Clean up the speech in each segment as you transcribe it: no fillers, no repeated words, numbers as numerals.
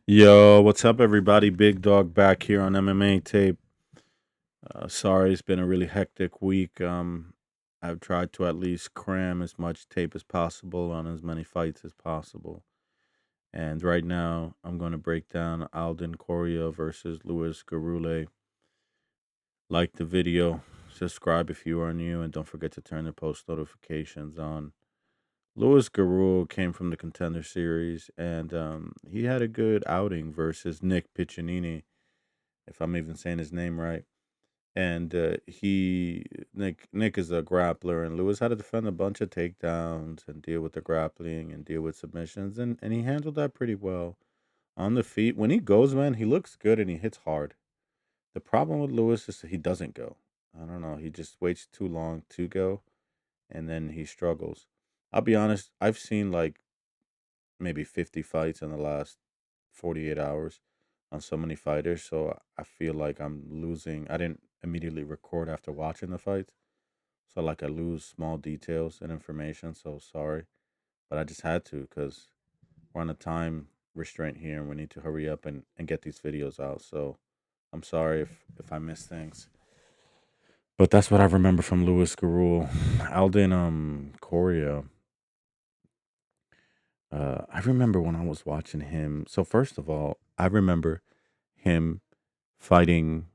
Yo, what's up, everybody? Big Dog back here on MMA Tape. Sorry, it's been a really hectic week. I've tried to at least cram as much tape as possible on as many fights as possible. And right now, I'm going to break down Alden Coria versus Louis Gurule. Like the video, subscribe if you are new, and don't forget to turn the post notifications on. Louis Gurule came from the Contender Series, and he had a good outing versus Nick Piccinini, if I'm even saying his name right. And he Nick is a grappler, and Lewis had to defend a bunch of takedowns and deal with the grappling and deal with submissions, and he handled that pretty well on the feet. When he goes, man, he looks good and he hits hard. The problem with Lewis is that he doesn't go. I don't know. He just waits too long to go, and then he struggles. I'll be honest. I've seen like maybe 50 fights in the last 48 hours on so many fighters. So I feel like I'm losing. I didn't immediately record after watching the fights. So like I lose small details and information. So sorry. But I just had to because we're on a time restraint here and we need to hurry up and get these videos out. So I'm sorry if I miss things. But that's what I remember from Louis Garul. Alden Coria. I remember when I was watching him. So first of all, I remember him fighting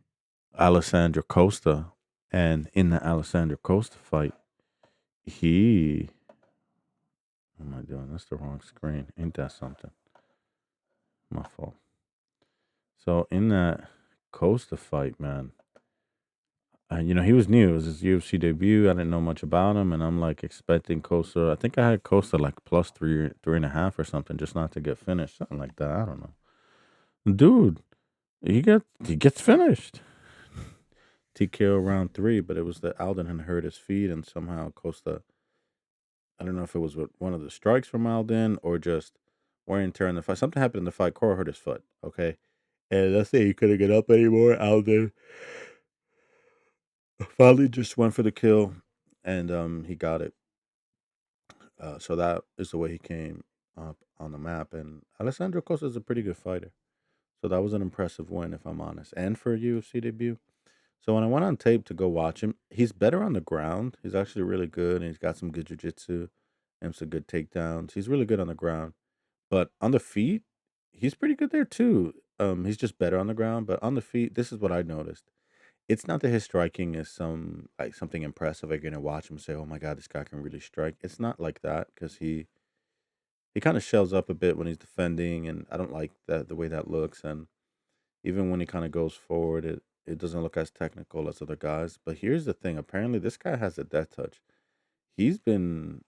Alessandro Costa, and in the Alessandro Costa fight, he what am I doing? That's the wrong screen. Ain't that something? My fault. So in that Costa fight, man, he was new. It was his UFC debut. I didn't know much about him, and I'm like expecting Costa. I think I had Costa like plus three, 3.5 or something, just not to get finished, something like that. I don't know, dude. He gets finished. TKO round three, but it was that Alden had hurt his feet, and somehow Costa. I don't know if it was with one of the strikes from Alden or just wear and tear in the fight. Something happened in the fight. Cora hurt his foot. Okay, and let's say he couldn't get up anymore. Alden finally just went for the kill, and he got it. So that is the way he came up on the map. And Alessandro Costa is a pretty good fighter. So that was an impressive win, if I'm honest, and for a UFC debut. So when I went on tape to go watch him, he's better on the ground. He's actually really good, and he's got some good jiu-jitsu and some good takedowns. He's really good on the ground. But on the feet, he's pretty good there too. He's just better on the ground, but on the feet, this is what I noticed. It's not that his striking is something impressive. Like you're gonna watch him and say, "Oh my god, this guy can really strike." It's not like that because he kind of shells up a bit when he's defending, and I don't like that the way that looks. And even when he kind of goes forward, it doesn't look as technical as other guys. But here's the thing: apparently, this guy has a death touch. He's been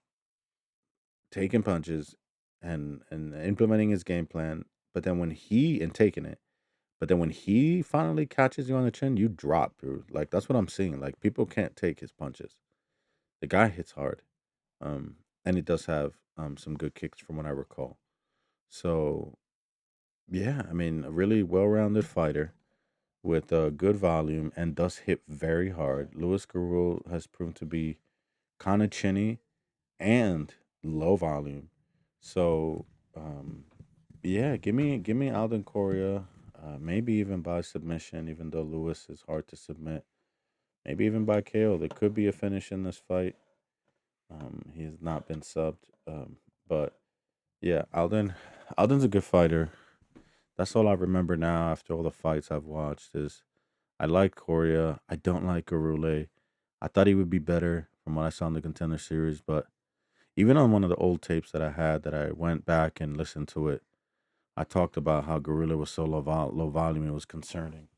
taking punches and implementing his game plan, but then when he and taking it, but then when he finally catches you on the chin, you drop, dude. Like that's what I'm seeing. Like people can't take his punches. The guy hits hard, and he does have some good kicks from what I recall. So yeah, I mean, a really well-rounded fighter with good volume and does hit very hard. Louis Garul has proven to be kind of chinny and low volume. So yeah, give me Alden Coria, maybe even by submission, even though Lewis is hard to submit. Maybe even by KO. There could be a finish in this fight. He has not been subbed. But yeah, Alden's a good fighter. That's all I remember now after all the fights I've watched is I like Coria. I don't like Gurule. I thought he would be better from what I saw in the Contender Series, but even on one of the old tapes that I had that I went back and listened to it, I talked about how Gurule was so low volume it was concerning.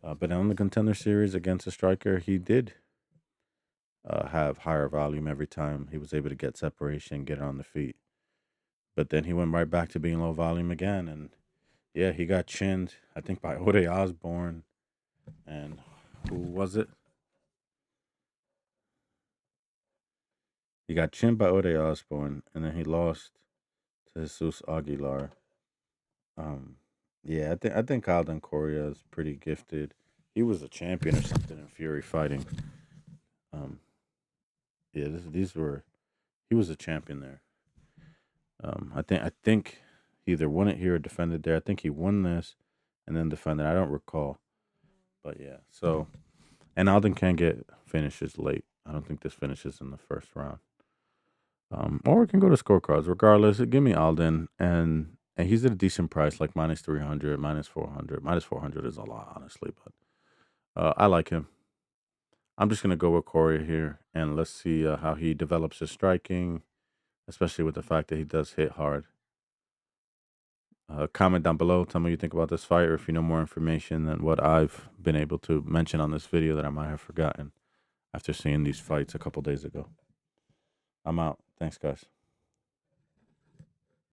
But on the Contender Series against a striker, he did have higher volume every time he was able to get separation, get on the feet. But then he went right back to being low volume again, and yeah, he got chinned. I think by Ode Osborne and who was it? He got chinned by Ode Osborne, and then he lost to Jesus Aguilar. Um, yeah, I think Alden Coria is pretty gifted. He was a champion or something in Fury fighting. Um, these were he was a champion there. I think He either won it here or defended there. I think he won this and then defended. I don't recall. But yeah, so and Alden can get finishes late. I don't think this finishes in the first round. Or we can go to scorecards. Regardless, give me Alden, and he's at a decent price, like minus 300, minus 400. Minus 400 is a lot, honestly, but I like him. I'm just gonna go with Coria here, and let's see how he develops his striking, especially with the fact that he does hit hard. Comment down below. Tell me what you think about this fight, or if you know more information than what I've been able to mention on this video that I might have forgotten after seeing these fights a couple days ago. I'm out. Thanks, guys.